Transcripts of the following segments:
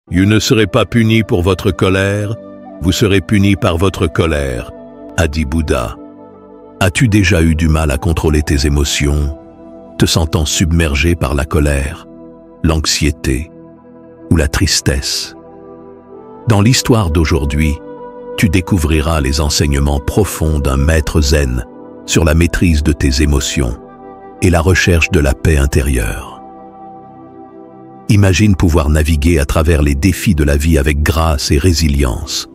Vous ne serez pas puni pour votre colère, vous serez puni par votre colère, a dit Bouddha. As-tu déjà eu du mal à contrôler tes émotions, te sentant submergé par la colère, l'anxiété ou la tristesse? Dans l'histoire d'aujourd'hui, tu découvriras les enseignements profonds d'un maître zen sur la maîtrise de tes émotions et la recherche de la paix intérieure. Imagine pouvoir naviguer à travers les défis de la vie avec grâce et résilience,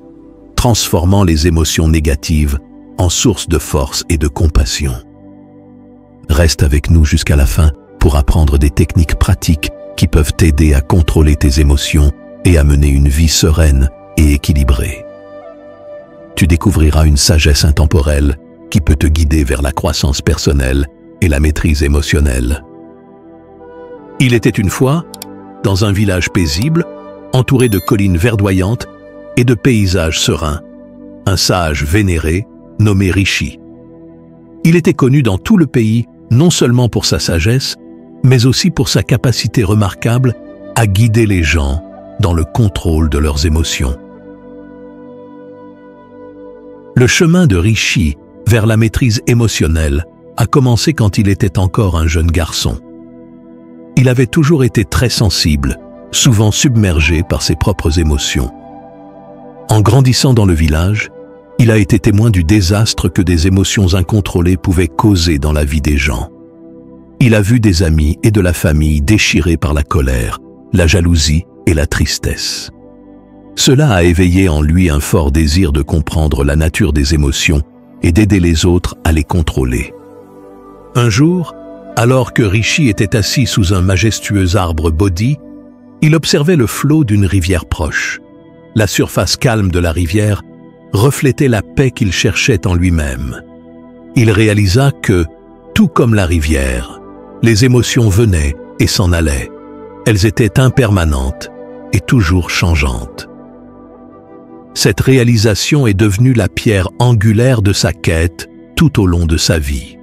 transformant les émotions négatives en source de force et de compassion. Reste avec nous jusqu'à la fin pour apprendre des techniques pratiques qui peuvent t'aider à contrôler tes émotions et à mener une vie sereine et équilibrée. Tu découvriras une sagesse intemporelle qui peut te guider vers la croissance personnelle et la maîtrise émotionnelle. Il était une fois, dans un village paisible, entouré de collines verdoyantes et de paysages sereins, un sage vénéré nommé Rishi. Il était connu dans tout le pays non seulement pour sa sagesse, mais aussi pour sa capacité remarquable à guider les gens dans le contrôle de leurs émotions. Le chemin de Rishi vers la maîtrise émotionnelle a commencé quand il était encore un jeune garçon. Il avait toujours été très sensible, souvent submergé par ses propres émotions. En grandissant dans le village, il a été témoin du désastre que des émotions incontrôlées pouvaient causer dans la vie des gens. Il a vu des amis et de la famille déchirés par la colère, la jalousie et la tristesse. Cela a éveillé en lui un fort désir de comprendre la nature des émotions et d'aider les autres à les contrôler. Un jour, alors que Rishi était assis sous un majestueux arbre bodhi, il observait le flot d'une rivière proche. La surface calme de la rivière reflétait la paix qu'il cherchait en lui-même. Il réalisa que, tout comme la rivière, les émotions venaient et s'en allaient. Elles étaient impermanentes et toujours changeantes. Cette réalisation est devenue la pierre angulaire de sa quête tout au long de sa vie.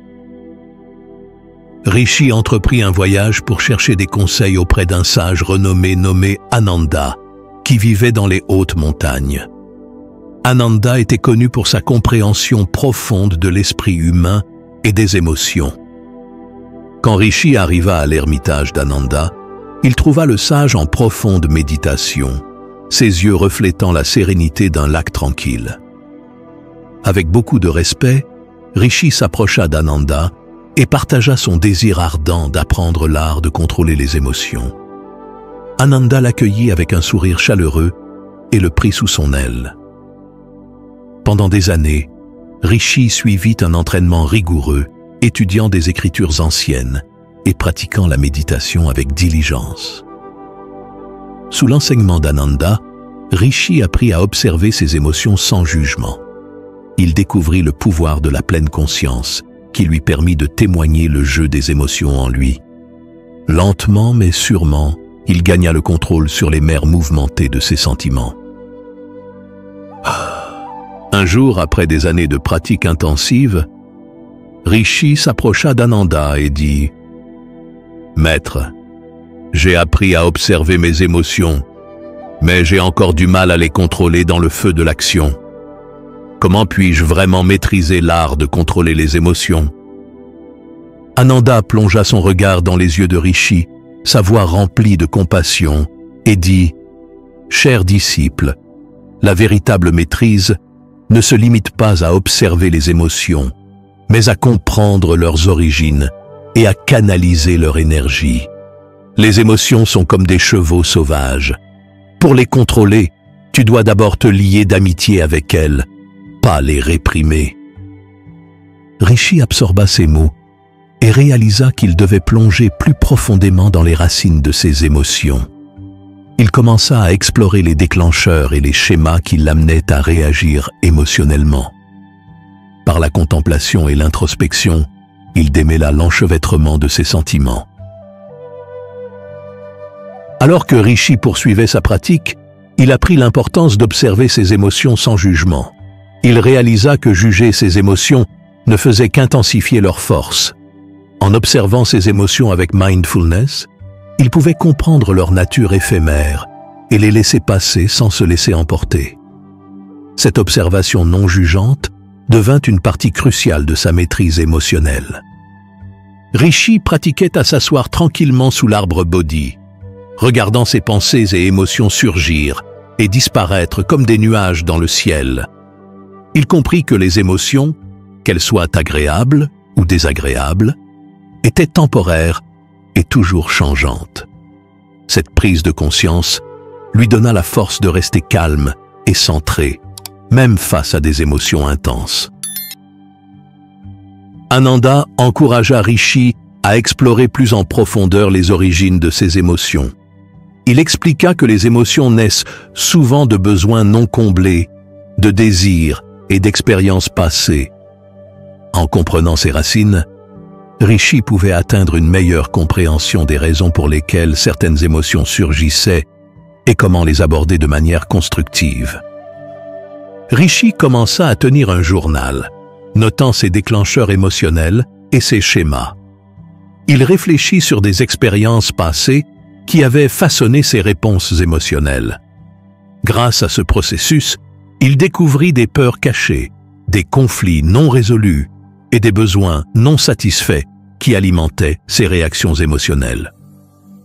Rishi entreprit un voyage pour chercher des conseils auprès d'un sage renommé nommé Ananda, qui vivait dans les hautes montagnes. Ananda était connu pour sa compréhension profonde de l'esprit humain et des émotions. Quand Rishi arriva à l'ermitage d'Ananda, il trouva le sage en profonde méditation, ses yeux reflétant la sérénité d'un lac tranquille. Avec beaucoup de respect, Rishi s'approcha d'Ananda et partagea son désir ardent d'apprendre l'art de contrôler les émotions. Ananda l'accueillit avec un sourire chaleureux et le prit sous son aile. Pendant des années, Rishi suivit un entraînement rigoureux, étudiant des écritures anciennes et pratiquant la méditation avec diligence. Sous l'enseignement d'Ananda, Rishi apprit à observer ses émotions sans jugement. Il découvrit le pouvoir de la pleine conscience qui lui permit de témoigner le jeu des émotions en lui. Lentement mais sûrement, il gagna le contrôle sur les mers mouvementées de ses sentiments. Un jour, après des années de pratique intensive, Rishi s'approcha d'Ananda et dit « Maître, j'ai appris à observer mes émotions, mais j'ai encore du mal à les contrôler dans le feu de l'action. Comment puis-je vraiment maîtriser l'art de contrôler les émotions ?» Ananda plongea son regard dans les yeux de Rishi, sa voix remplie de compassion, et dit « Cher disciple, la véritable maîtrise ne se limite pas à observer les émotions, mais à comprendre leurs origines et à canaliser leur énergie. Les émotions sont comme des chevaux sauvages. Pour les contrôler, tu dois d'abord te lier d'amitié avec elles, pas les réprimer. » Rishi absorba ces mots et réalisa qu'il devait plonger plus profondément dans les racines de ses émotions. Il commença à explorer les déclencheurs et les schémas qui l'amenaient à réagir émotionnellement. Par la contemplation et l'introspection, il démêla l'enchevêtrement de ses sentiments. Alors que Rishi poursuivait sa pratique, il apprit l'importance d'observer ses émotions sans jugement. Il réalisa que juger ses émotions ne faisait qu'intensifier leur force. En observant ses émotions avec mindfulness, il pouvait comprendre leur nature éphémère et les laisser passer sans se laisser emporter. Cette observation non jugeante devint une partie cruciale de sa maîtrise émotionnelle. Rishi pratiquait à s'asseoir tranquillement sous l'arbre Bodhi, regardant ses pensées et émotions surgir et disparaître comme des nuages dans le ciel. Il comprit que les émotions, qu'elles soient agréables ou désagréables, étaient temporaires et toujours changeantes. Cette prise de conscience lui donna la force de rester calme et centré, même face à des émotions intenses. Ananda encouragea Rishi à explorer plus en profondeur les origines de ses émotions. Il expliqua que les émotions naissent souvent de besoins non comblés, de désirs et d'expériences passées. En comprenant ces racines, Rishi pouvait atteindre une meilleure compréhension des raisons pour lesquelles certaines émotions surgissaient et comment les aborder de manière constructive. Rishi commença à tenir un journal, notant ses déclencheurs émotionnels et ses schémas. Il réfléchit sur des expériences passées qui avaient façonné ses réponses émotionnelles. Grâce à ce processus, il découvrit des peurs cachées, des conflits non résolus et des besoins non satisfaits qui alimentaient ses réactions émotionnelles.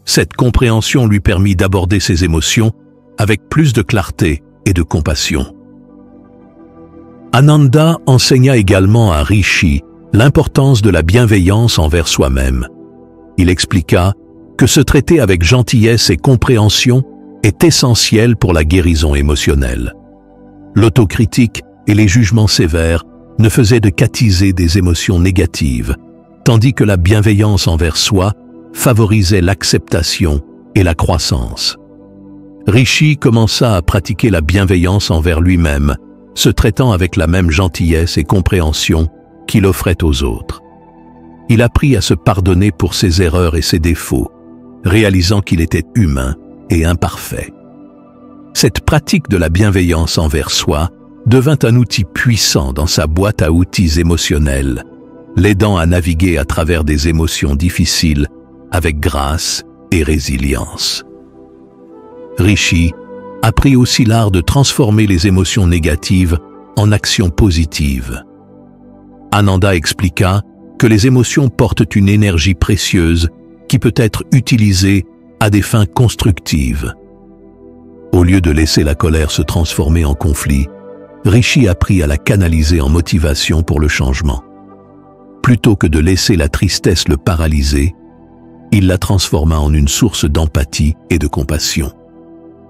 Cette compréhension lui permit d'aborder ses émotions avec plus de clarté et de compassion. Ananda enseigna également à Rishi l'importance de la bienveillance envers soi-même. Il expliqua que se traiter avec gentillesse et compréhension est essentiel pour la guérison émotionnelle. L'autocritique et les jugements sévères ne faisaient de qu'attiser des émotions négatives, tandis que la bienveillance envers soi favorisait l'acceptation et la croissance. Rishi commença à pratiquer la bienveillance envers lui-même, se traitant avec la même gentillesse et compréhension qu'il offrait aux autres. Il apprit à se pardonner pour ses erreurs et ses défauts, réalisant qu'il était humain et imparfait. Cette pratique de la bienveillance envers soi devint un outil puissant dans sa boîte à outils émotionnelle, l'aidant à naviguer à travers des émotions difficiles avec grâce et résilience. Rishi apprit aussi l'art de transformer les émotions négatives en actions positives. Ananda expliqua que les émotions portent une énergie précieuse qui peut être utilisée à des fins constructives. Au lieu de laisser la colère se transformer en conflit, Rishi apprit à la canaliser en motivation pour le changement. Plutôt que de laisser la tristesse le paralyser, il la transforma en une source d'empathie et de compassion.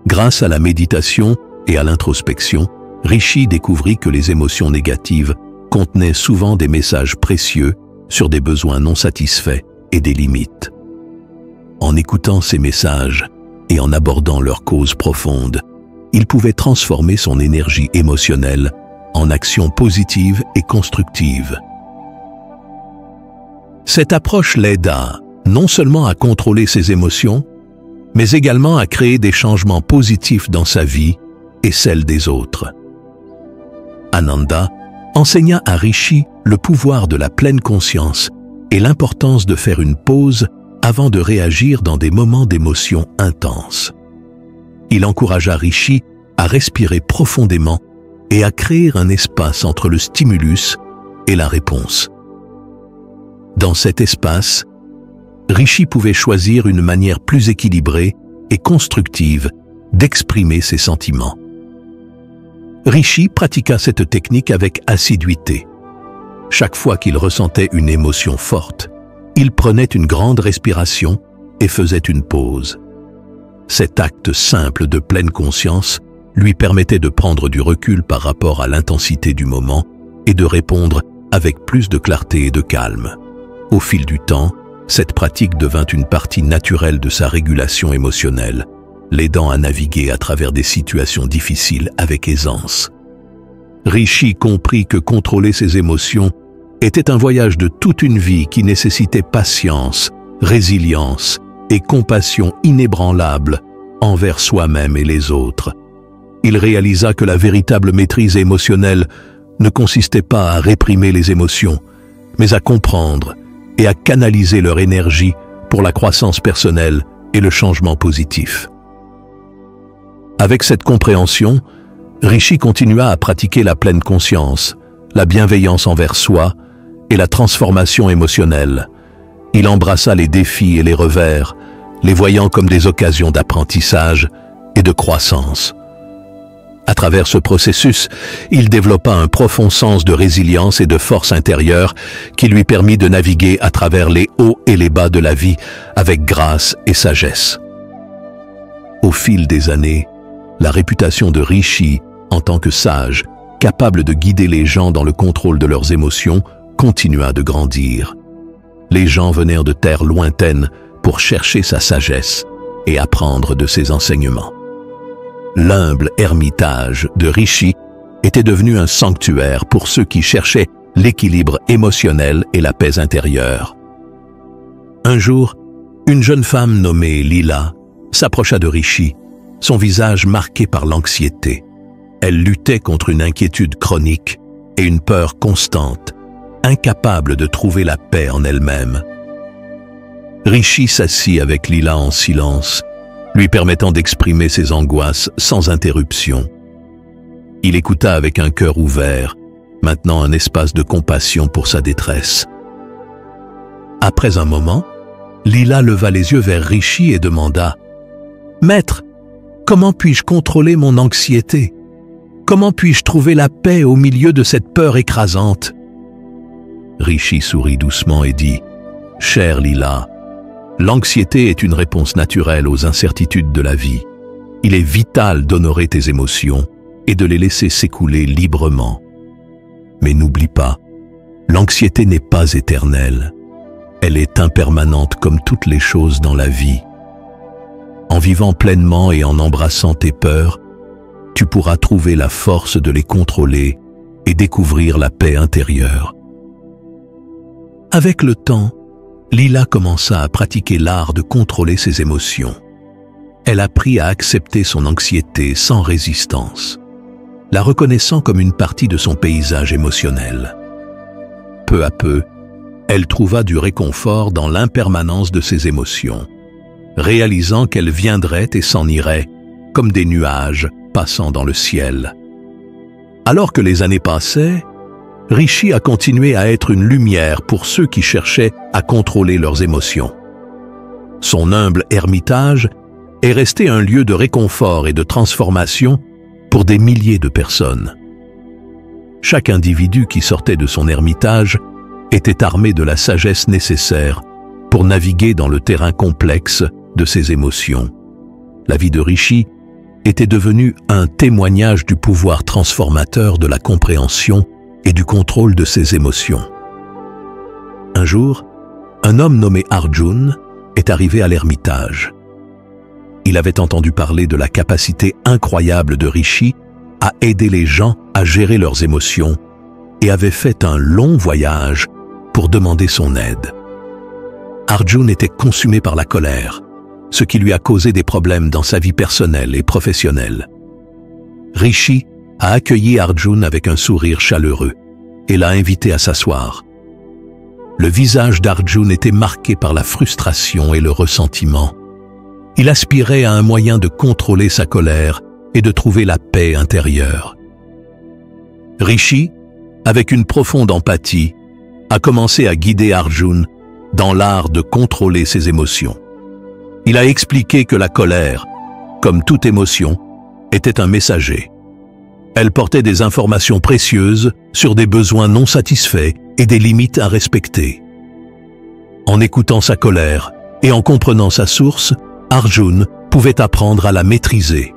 Grâce à la méditation et à l'introspection, Rishi découvrit que les émotions négatives contenaient souvent des messages précieux sur des besoins non satisfaits et des limites. En écoutant ces messages et en abordant leurs causes profondes, il pouvait transformer son énergie émotionnelle en actions positives et constructives. Cette approche l'aida non seulement à contrôler ses émotions, mais également à créer des changements positifs dans sa vie et celle des autres. Ananda enseigna à Rishi le pouvoir de la pleine conscience et l'importance de faire une pause avant de réagir dans des moments d'émotion intenses. Il encouragea Rishi à respirer profondément et à créer un espace entre le stimulus et la réponse. Dans cet espace, Rishi pouvait choisir une manière plus équilibrée et constructive d'exprimer ses sentiments. Rishi pratiqua cette technique avec assiduité. Chaque fois qu'il ressentait une émotion forte, il prenait une grande respiration et faisait une pause. Cet acte simple de pleine conscience lui permettait de prendre du recul par rapport à l'intensité du moment et de répondre avec plus de clarté et de calme. Au fil du temps, cette pratique devint une partie naturelle de sa régulation émotionnelle, l'aidant à naviguer à travers des situations difficiles avec aisance. Rishi comprit que contrôler ses émotions était un voyage de toute une vie qui nécessitait patience, résilience et compassion inébranlable envers soi-même et les autres. Il réalisa que la véritable maîtrise émotionnelle ne consistait pas à réprimer les émotions, mais à comprendre et à canaliser leur énergie pour la croissance personnelle et le changement positif. Avec cette compréhension, Rishi continua à pratiquer la pleine conscience, la bienveillance envers soi et la transformation émotionnelle. Il embrassa les défis et les revers, les voyant comme des occasions d'apprentissage et de croissance. À travers ce processus, il développa un profond sens de résilience et de force intérieure qui lui permit de naviguer à travers les hauts et les bas de la vie avec grâce et sagesse. Au fil des années, la réputation de Rishi en tant que sage, capable de guider les gens dans le contrôle de leurs émotions, continua de grandir. Les gens venèrent de terres lointaines pour chercher sa sagesse et apprendre de ses enseignements. L'humble ermitage de Rishi était devenu un sanctuaire pour ceux qui cherchaient l'équilibre émotionnel et la paix intérieure. Un jour, une jeune femme nommée Lila s'approcha de Rishi, son visage marqué par l'anxiété. Elle luttait contre une inquiétude chronique et une peur constante, incapable de trouver la paix en elle-même. Rishi s'assit avec Lila en silence, lui permettant d'exprimer ses angoisses sans interruption. Il écouta avec un cœur ouvert, maintenant un espace de compassion pour sa détresse. Après un moment, Lila leva les yeux vers Rishi et demanda « Maître, comment puis-je contrôler mon anxiété? Comment puis-je trouver la paix au milieu de cette peur écrasante ?» Rishi sourit doucement et dit « Chère Lila, l'anxiété est une réponse naturelle aux incertitudes de la vie. Il est vital d'honorer tes émotions et de les laisser s'écouler librement. Mais n'oublie pas, l'anxiété n'est pas éternelle. Elle est impermanente comme toutes les choses dans la vie. En vivant pleinement et en embrassant tes peurs, tu pourras trouver la force de les contrôler et découvrir la paix intérieure. » Avec le temps, Lila commença à pratiquer l'art de contrôler ses émotions. Elle apprit à accepter son anxiété sans résistance, la reconnaissant comme une partie de son paysage émotionnel. Peu à peu, elle trouva du réconfort dans l'impermanence de ses émotions, réalisant qu'elles viendraient et s'en iraient, comme des nuages passant dans le ciel. Alors que les années passaient, Rishi a continué à être une lumière pour ceux qui cherchaient à contrôler leurs émotions. Son humble ermitage est resté un lieu de réconfort et de transformation pour des milliers de personnes. Chaque individu qui sortait de son ermitage était armé de la sagesse nécessaire pour naviguer dans le terrain complexe de ses émotions. La vie de Rishi était devenue un témoignage du pouvoir transformateur de la compréhension et du contrôle de ses émotions. Un jour, un homme nommé Arjun est arrivé à l'ermitage. Il avait entendu parler de la capacité incroyable de Rishi à aider les gens à gérer leurs émotions et avait fait un long voyage pour demander son aide. Arjun était consumé par la colère, ce qui lui a causé des problèmes dans sa vie personnelle et professionnelle. Rishi a accueilli Arjun avec un sourire chaleureux et l'a invité à s'asseoir. Le visage d'Arjun était marqué par la frustration et le ressentiment. Il aspirait à un moyen de contrôler sa colère et de trouver la paix intérieure. Rishi, avec une profonde empathie, a commencé à guider Arjun dans l'art de contrôler ses émotions. Il a expliqué que la colère, comme toute émotion, était un messager. Elle portait des informations précieuses sur des besoins non satisfaits et des limites à respecter. En écoutant sa colère et en comprenant sa source, Arjun pouvait apprendre à la maîtriser.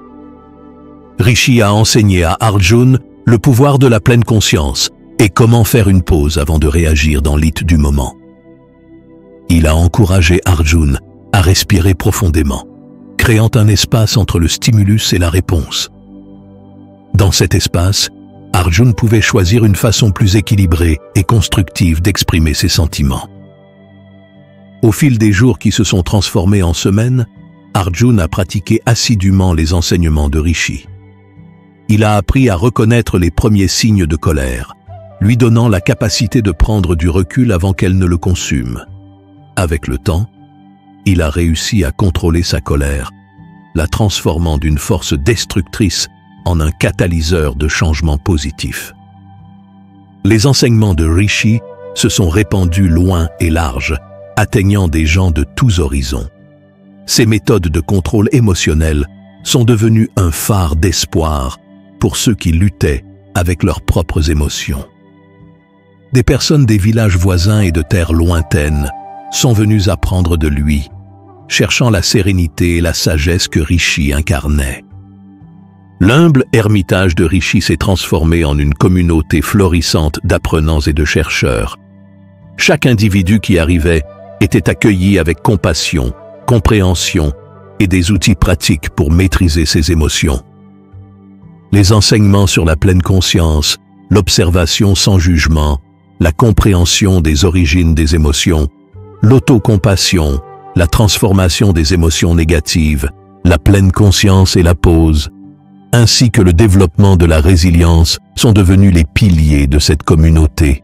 Rishi a enseigné à Arjun le pouvoir de la pleine conscience et comment faire une pause avant de réagir dans l'hit du moment. Il a encouragé Arjun à respirer profondément, créant un espace entre le stimulus et la réponse. Dans cet espace, Arjun pouvait choisir une façon plus équilibrée et constructive d'exprimer ses sentiments. Au fil des jours qui se sont transformés en semaines, Arjun a pratiqué assidûment les enseignements de Rishi. Il a appris à reconnaître les premiers signes de colère, lui donnant la capacité de prendre du recul avant qu'elle ne le consume. Avec le temps, il a réussi à contrôler sa colère, la transformant d'une force destructrice en un catalyseur de changement positif. Les enseignements de Rishi se sont répandus loin et large, atteignant des gens de tous horizons. Ces méthodes de contrôle émotionnel sont devenues un phare d'espoir pour ceux qui luttaient avec leurs propres émotions. Des personnes des villages voisins et de terres lointaines sont venues apprendre de lui, cherchant la sérénité et la sagesse que Rishi incarnait. L'humble ermitage de Rishi s'est transformé en une communauté florissante d'apprenants et de chercheurs. Chaque individu qui arrivait était accueilli avec compassion, compréhension et des outils pratiques pour maîtriser ses émotions. Les enseignements sur la pleine conscience, l'observation sans jugement, la compréhension des origines des émotions, l'autocompassion, la transformation des émotions négatives, la pleine conscience et la pause, ainsi que le développement de la résilience sont devenus les piliers de cette communauté.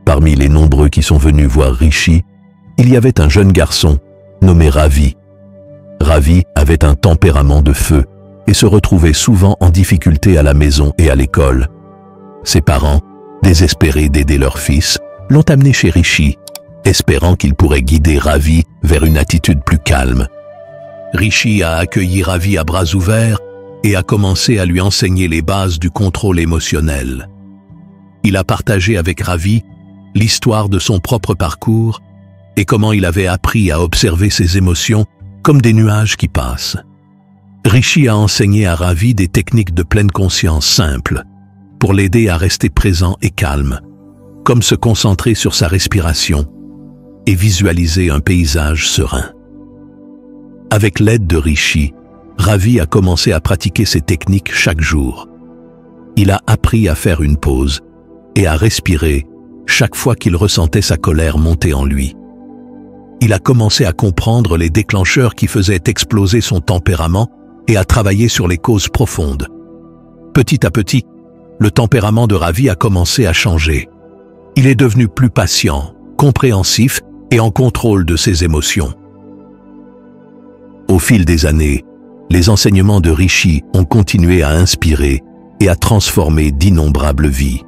Parmi les nombreux qui sont venus voir Rishi, il y avait un jeune garçon nommé Ravi. Ravi avait un tempérament de feu et se retrouvait souvent en difficulté à la maison et à l'école. Ses parents, désespérés d'aider leur fils, l'ont amené chez Rishi, espérant qu'il pourrait guider Ravi vers une attitude plus calme. Rishi a accueilli Ravi à bras ouverts et a commencé à lui enseigner les bases du contrôle émotionnel. Il a partagé avec Ravi l'histoire de son propre parcours et comment il avait appris à observer ses émotions comme des nuages qui passent. Rishi a enseigné à Ravi des techniques de pleine conscience simples pour l'aider à rester présent et calme, comme se concentrer sur sa respiration et visualiser un paysage serein. Avec l'aide de Rishi, Ravi a commencé à pratiquer ces techniques chaque jour. Il a appris à faire une pause et à respirer chaque fois qu'il ressentait sa colère monter en lui. Il a commencé à comprendre les déclencheurs qui faisaient exploser son tempérament et à travailler sur les causes profondes. Petit à petit, le tempérament de Ravi a commencé à changer. Il est devenu plus patient, compréhensif et en contrôle de ses émotions. Au fil des années, les enseignements de Rishi ont continué à inspirer et à transformer d'innombrables vies.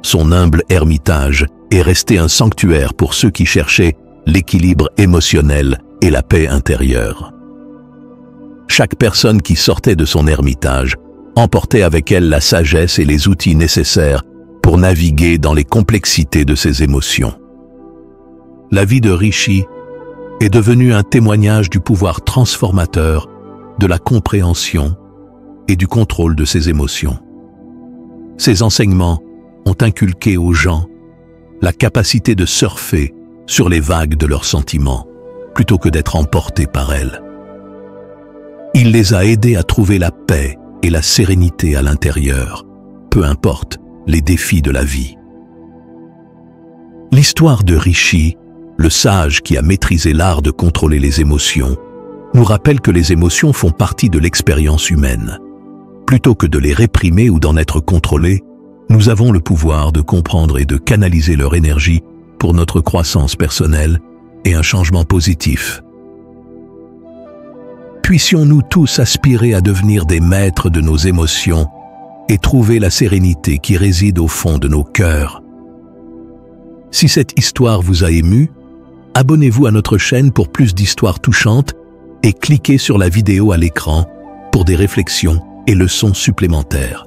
Son humble ermitage est resté un sanctuaire pour ceux qui cherchaient l'équilibre émotionnel et la paix intérieure. Chaque personne qui sortait de son ermitage emportait avec elle la sagesse et les outils nécessaires pour naviguer dans les complexités de ses émotions. La vie de Rishi est devenue un témoignage du pouvoir transformateur, de la compréhension et du contrôle de ses émotions. Ses enseignements ont inculqué aux gens la capacité de surfer sur les vagues de leurs sentiments, plutôt que d'être emportés par elles. Il les a aidés à trouver la paix et la sérénité à l'intérieur, peu importe les défis de la vie. L'histoire de Rishi, le sage qui a maîtrisé l'art de contrôler les émotions, nous rappelle que les émotions font partie de l'expérience humaine. Plutôt que de les réprimer ou d'en être contrôlés, nous avons le pouvoir de comprendre et de canaliser leur énergie pour notre croissance personnelle et un changement positif. Puissions-nous tous aspirer à devenir des maîtres de nos émotions et trouver la sérénité qui réside au fond de nos cœurs. Si cette histoire vous a ému, abonnez-vous à notre chaîne pour plus d'histoires touchantes et cliquez sur la vidéo à l'écran pour des réflexions et leçons supplémentaires.